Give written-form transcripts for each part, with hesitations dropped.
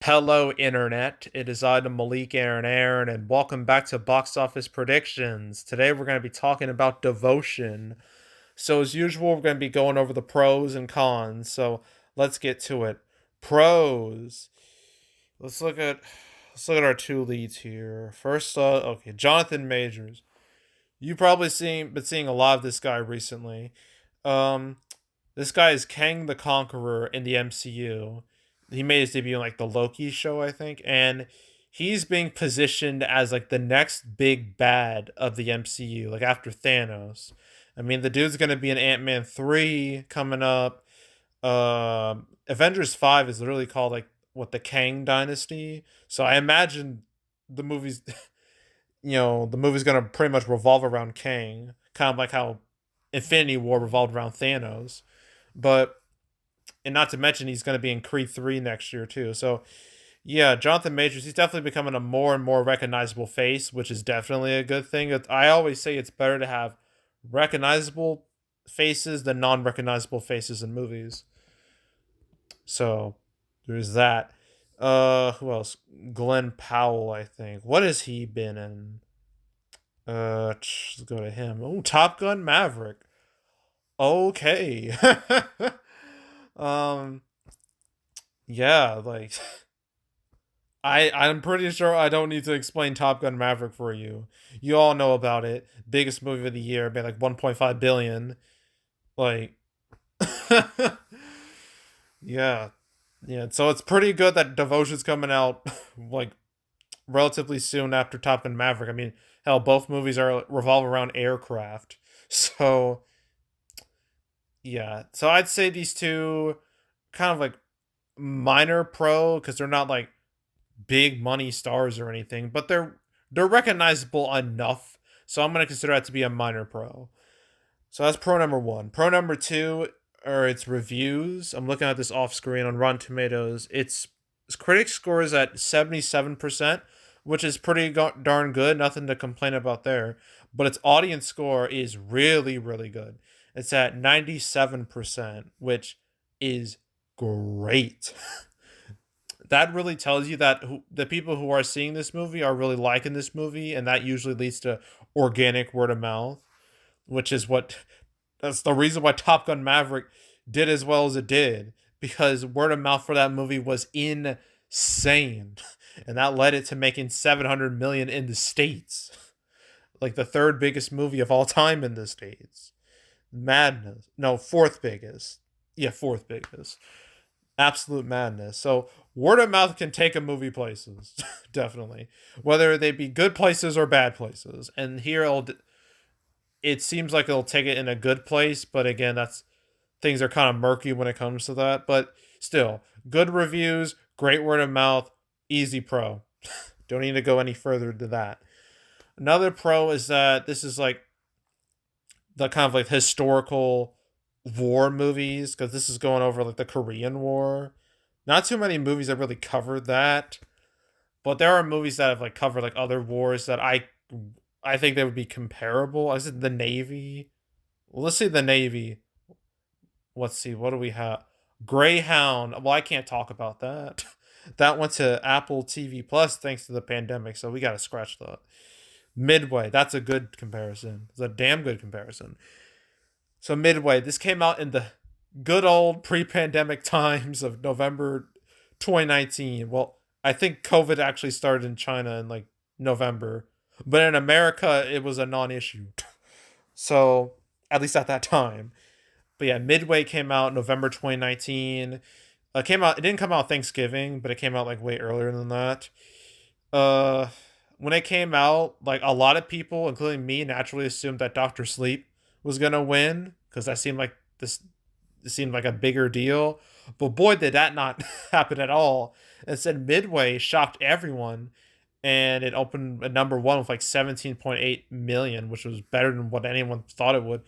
Hello, Internet. It is I, the Malik Aaron, and welcome back to Box Office Predictions. Today, we're going to be talking about Devotion. So, as usual, we're going to be going over the pros and cons. So, let's get to it. Pros. Let's look at our two leads here. First, okay, Jonathan Majors. You've probably been seeing a lot of this guy recently. Um, this guy is Kang the Conqueror in the MCU. He made his debut in like the Loki show, I think, and he's being positioned as like the next big bad of the MCU, like after Thanos. I mean, the dude's gonna be in Ant-Man 3 coming up. Avengers 5 is literally called like what, the Kang Dynasty. So I imagine the movie's the movie's gonna pretty much revolve around Kang, kind of like how Infinity War revolved around Thanos. But and not to mention he's going to be in Creed 3 next year too. So yeah, Jonathan Majors, he's definitely becoming a more and more recognizable face, which is definitely a good thing. I always say it's better to have recognizable faces than non-recognizable faces in movies. So there's that. Who else? Glenn Powell, I think. What has he been in? Let's go to him. Oh, Top Gun Maverick. Okay. um yeah, like I'm pretty sure I don't need to explain Top Gun Maverick for you. You all know about it. Biggest movie of the year, made like 1.5 billion. Like yeah. Yeah, so it's pretty good that Devotion's coming out like relatively soon after Top Gun Maverick. I mean, hell, both movies are revolve around aircraft. So yeah. So I'd say these two kind of like minor pro because they're not like big money stars or anything, but they're recognizable enough. So I'm gonna consider that to be a minor pro. So that's pro number one. Pro number two are its reviews. I'm looking at this off screen on Rotten Tomatoes. Its critic score is at 77%, which is pretty darn good. Nothing to complain about there. But its audience score is really, really good. It's at 97%, which is great. That really tells you that the people who are seeing this movie are really liking this movie, and that usually leads to organic word of mouth, which is what that's the reason why Top Gun Maverick did as well as it did, because word of mouth for that movie was insane, and that led it to making 700 million in the states, like the third biggest movie of all time in the states. Madness. No, fourth biggest. Yeah, fourth biggest. Absolute madness. So word of mouth can take a movie places, definitely, whether they be good places or bad places. And here it seems like it'll take it in a good place, but again, that's things are kind of murky when it comes to that. But still, good reviews, great word of mouth, easy pro. Don't need to go any further to that. Another pro is that this is like the kind of like historical war movies, because this is going over like the Korean War. Not too many movies that really covered that, but there are movies that have like covered like other wars that I think they would be comparable. I said the Navy. Well, let's see the Navy. Let's see, what do we have? Greyhound. Well, I can't talk about that. That went to Apple TV Plus thanks to the pandemic, so we got to scratch that. Midway. That's a good comparison. It's a damn good comparison. So Midway, this came out in the good old pre-pandemic times of November 2019. Well, I think COVID actually started in China in like November, but in America it was a non-issue. So at least at that time. But yeah, Midway came out November 2019. Came out. It didn't come out Thanksgiving, but it came out like way earlier than that. Uh, when it came out, like a lot of people, including me, naturally assumed that Doctor Sleep was gonna win because that seemed like this. It seemed like a bigger deal, but boy, did that not happen at all. Instead, Midway shocked everyone, and it opened at number one with like 17.8 million, which was better than what anyone thought it would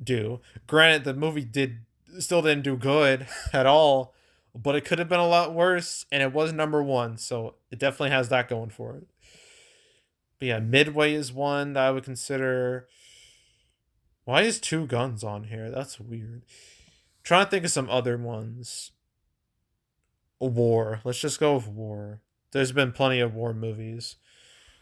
do. Granted, the movie didn't do good at all, but it could have been a lot worse, and it was number one, so it definitely has that going for it. But yeah, Midway is one that I would consider. Why is Two Guns on here? That's weird. I'm trying to think of some other ones. war. Let's just go with war. There's been plenty of war movies.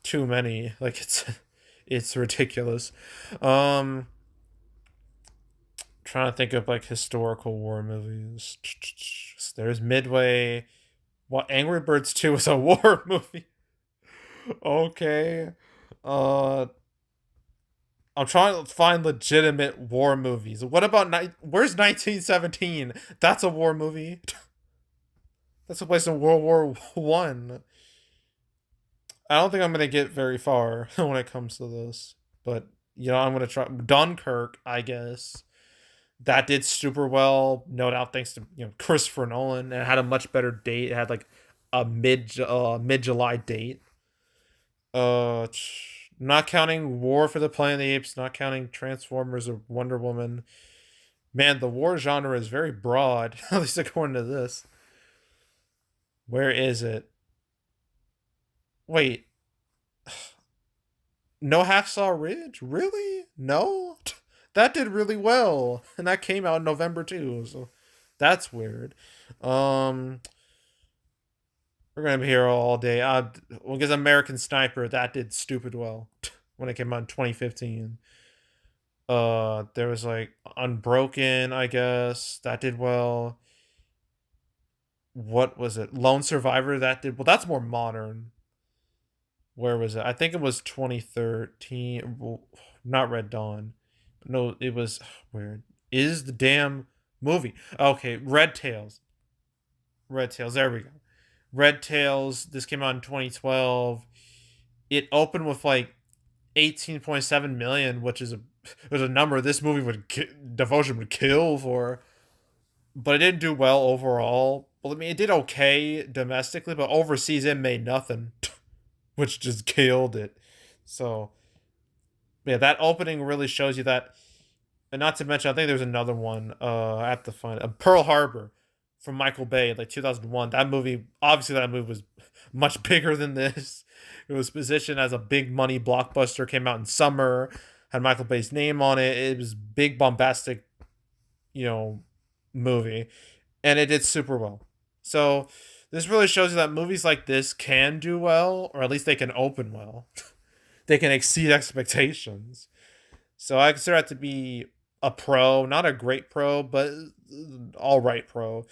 Too many. Like it's ridiculous. Um Trying to think of like historical war movies. There's Midway. What, Angry Birds 2 is a war movie. Okay. Uh I'm trying to find legitimate war movies. What about where's 1917? That's a war movie. That's a place in World War One. I don't think I'm gonna get very far when it comes to this, but I'm gonna try Dunkirk. I guess that did super well, no doubt, thanks to Christopher Nolan. And it had a much better date. It had like a mid July date. Uh, Not counting War for the Planet of the Apes, not counting Transformers or Wonder Woman. Man, the war genre is very broad, at least according to this. Where is it? Wait, no Hacksaw Ridge? Really? No? That did really well. And that came out in November too, so that's weird. Um we're gonna be here all day. Well, because American Sniper, that did stupid well when it came out in 2015. There was like Unbroken, I guess. That did well. What was it? Lone Survivor, that did well. That's more modern. Where was it? I think it was 2013. Well, not Red Dawn. No, it was weird. Is the damn movie. Okay, Red Tails. Red Tails, there we go. Red Tails, this came out in 2012. It opened with like 18.7 million, which is a number this movie Devotion would kill for. But it didn't do well overall. Well, I mean, it did okay domestically, but overseas it made nothing, which just killed it. So, yeah, that opening really shows you that. And not to mention, I think there's another one. I have to find Pearl Harbor from Michael Bay, like 2001. That movie, obviously, that movie was much bigger than this. It was positioned as a big money blockbuster. Came out in summer, had Michael Bay's name on it. It was big, bombastic, you know, movie, and it did super well. So this really shows you that movies like this can do well, or at least they can open well. They can exceed expectations. So I consider that to be a pro, not a great pro, but all right pro.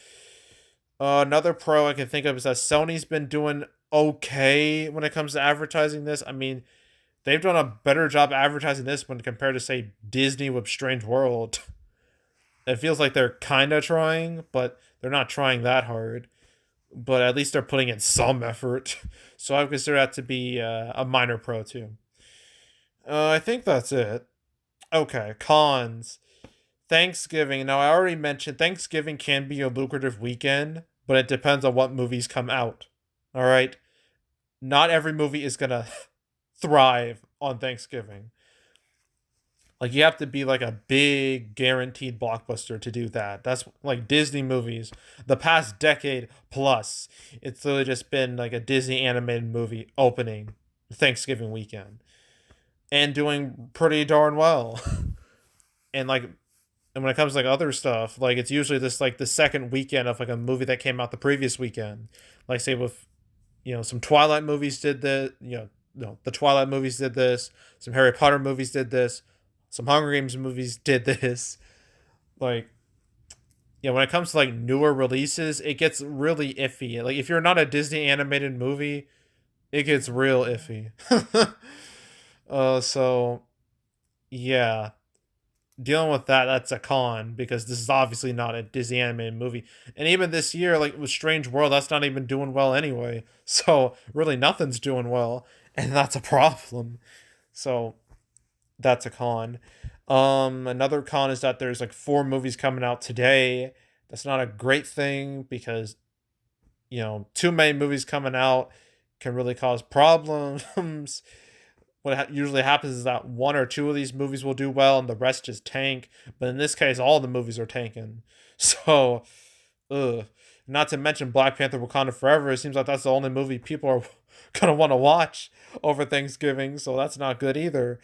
Another pro I can think of is that Sony's been doing okay when it comes to advertising this. I mean, they've done a better job advertising this when compared to say Disney with Strange World. It feels like they're kind of trying, but they're not trying that hard. But at least they're putting in some effort. So I would consider that to be a minor pro too. I think that's it. Okay, cons. Thanksgiving. Now, I already mentioned Thanksgiving can be a lucrative weekend, but it depends on what movies come out. All right? Not every movie is going to thrive on Thanksgiving. Like, you have to be like a big guaranteed blockbuster to do that. That's like Disney movies. The past decade plus, it's literally just been like a Disney animated movie opening Thanksgiving weekend and doing pretty darn well. And like, and when it comes to like other stuff, like it's usually this like the second weekend of like a movie that came out the previous weekend. Like say with some Twilight movies did the no, the Twilight movies did this, some Harry Potter movies did this, some Hunger Games movies did this. Like when it comes to like newer releases, it gets really iffy. Like if you're not a Disney animated movie, it gets real iffy. So yeah, dealing with that's a con because this is obviously not a Disney animated movie. And even this year, like with Strange World, that's not even doing well anyway. So really nothing's doing well, and that's a problem. So that's a con. Another con is that there's like 4 movies coming out today. That's not a great thing because too many movies coming out can really cause problems. What usually happens is that 1 or 2 of these movies will do well and the rest just tank. But in this case, all the movies are tanking. So, ugh. Not to mention Black Panther Wakanda Forever. It seems like that's the only movie people are going to want to watch over Thanksgiving. So that's not good either.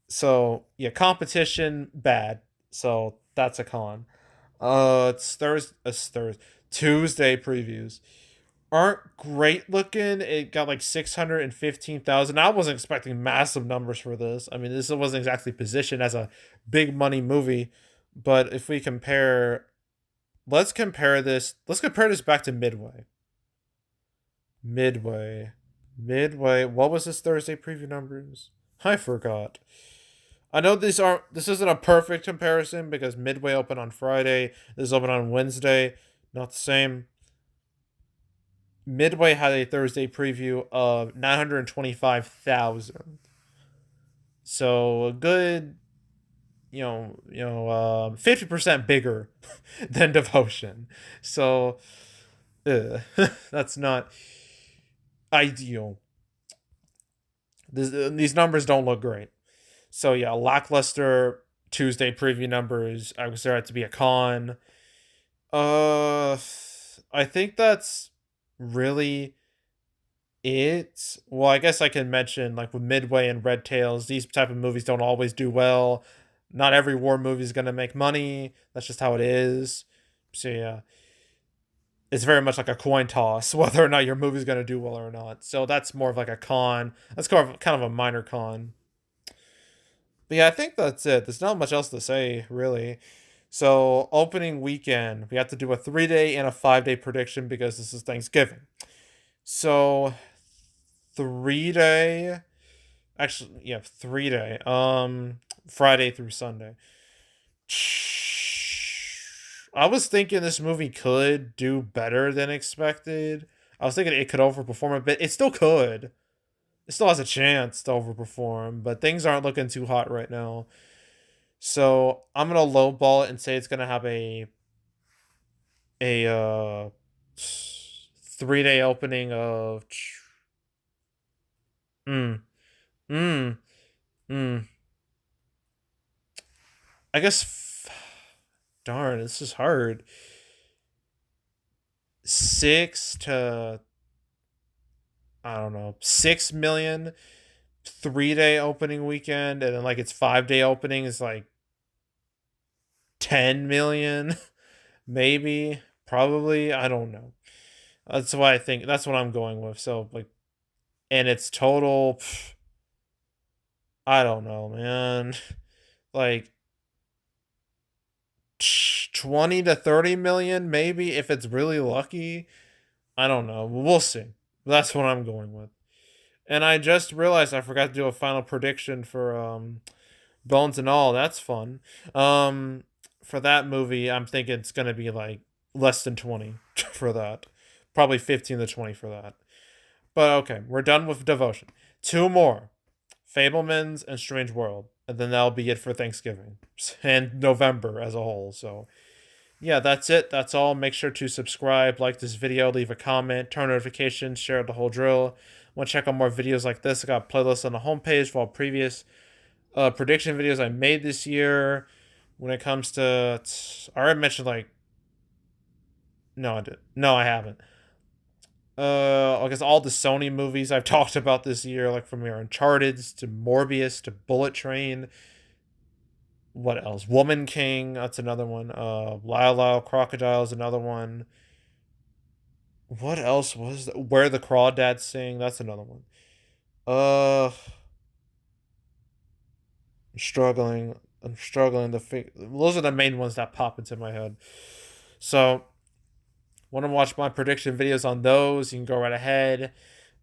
So, yeah, competition, bad. So that's a con. It's Thursday. Tuesday previews aren't great looking. It got like 615,000. I wasn't expecting massive numbers for this. I mean, this wasn't exactly positioned as a big money movie, but if we compare, let's compare this back to Midway. Midway. What was this Thursday preview numbers? I forgot. I know this isn't a perfect comparison because Midway opened on Friday, this opened on Wednesday, not the same. Midway had a Thursday preview of 925,000. So a good, 50% bigger than Devotion. So that's not ideal. These numbers don't look great. So yeah, lackluster Tuesday preview numbers. I consider it to be a con. Uh, I think that's really it. Well, I guess I can mention like with Midway and Red Tails, these type of movies don't always do well. Not every war movie is gonna make money. That's just how it is. So yeah, it's very much like a coin toss whether or not your movie's gonna do well or not. So that's more of like a con. That's kind of a minor con. But yeah, I think that's it. There's not much else to say, really. So, opening weekend, we have to do a 3-day and a 5-day prediction because this is Thanksgiving. So, 3-day, actually, yeah, 3-day, Friday through Sunday. I was thinking this movie could do better than expected. I was thinking it could overperform a bit. It still could. It still has a chance to overperform, but things aren't looking too hot right now. So I'm gonna lowball it and say it's gonna have a 3-day opening of mm, mm, mm. I guess darn, this is hard. 6 to I don't know, 6 million 3-day opening weekend, and then like its 5-day opening is like 10 million, maybe, probably. I don't know. That's why I think that's what I'm going with. So like, and its total, I don't know, man. Like 20 to 30 million, maybe if it's really lucky. I don't know. We'll see. That's what I'm going with. And I just realized I forgot to do a final prediction for Bones and All. That's fun. Um, for that movie, I'm thinking it's gonna be like less than 20 for that. Probably 15 to 20 for that. But okay, we're done with Devotion. Two more. Fablemans and Strange World. And then that'll be it for Thanksgiving. And November as a whole. So yeah, that's it. That's all. Make sure to subscribe, like this video, leave a comment, turn notifications, share the whole drill. Want to check out more videos like this? I got playlists on the homepage for all previous prediction videos I made this year. When it comes to, I already mentioned like, no, I did. No, I haven't. I guess all the Sony movies I've talked about this year, like from your Uncharted to Morbius to Bullet Train. What else? Woman King, that's another one. Lyle Lyle Crocodile is another one. What else was Where the Crawdads Sing? That's another one. I'm struggling. I'm struggling to think. Those are the main ones that pop into my head. So, want to watch my prediction videos on those? You can go right ahead.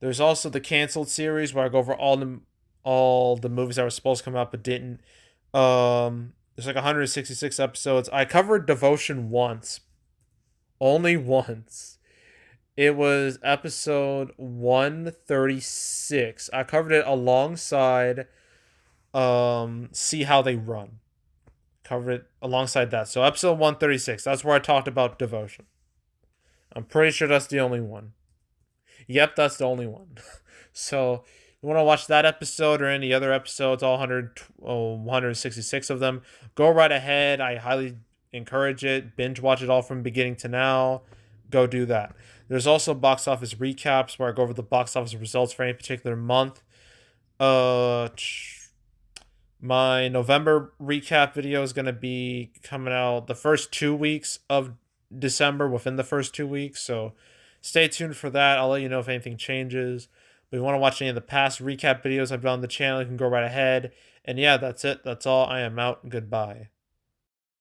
There's also the canceled series where I go over all the movies that were supposed to come out but didn't. There's like 166 episodes. I covered Devotion once, only once. It was episode 136. I covered it alongside See How They Run. Covered it alongside that. So episode 136, that's where I talked about Devotion. I'm pretty sure that's the only one. Yep, that's the only one. So you want to watch that episode or any other episodes, all 166 of them, go right ahead. I highly encourage it. Binge watch it all from beginning to now. Go do that. There's also box office recaps where I go over the box office results for any particular month. Uh, my November recap video is going to be coming out the first 2 weeks of December within the first 2 weeks. So stay tuned for that. I'll let you know if anything changes. But if you want to watch any of the past recap videos I've done on the channel, you can go right ahead. And yeah, that's it. That's all. I am out. Goodbye.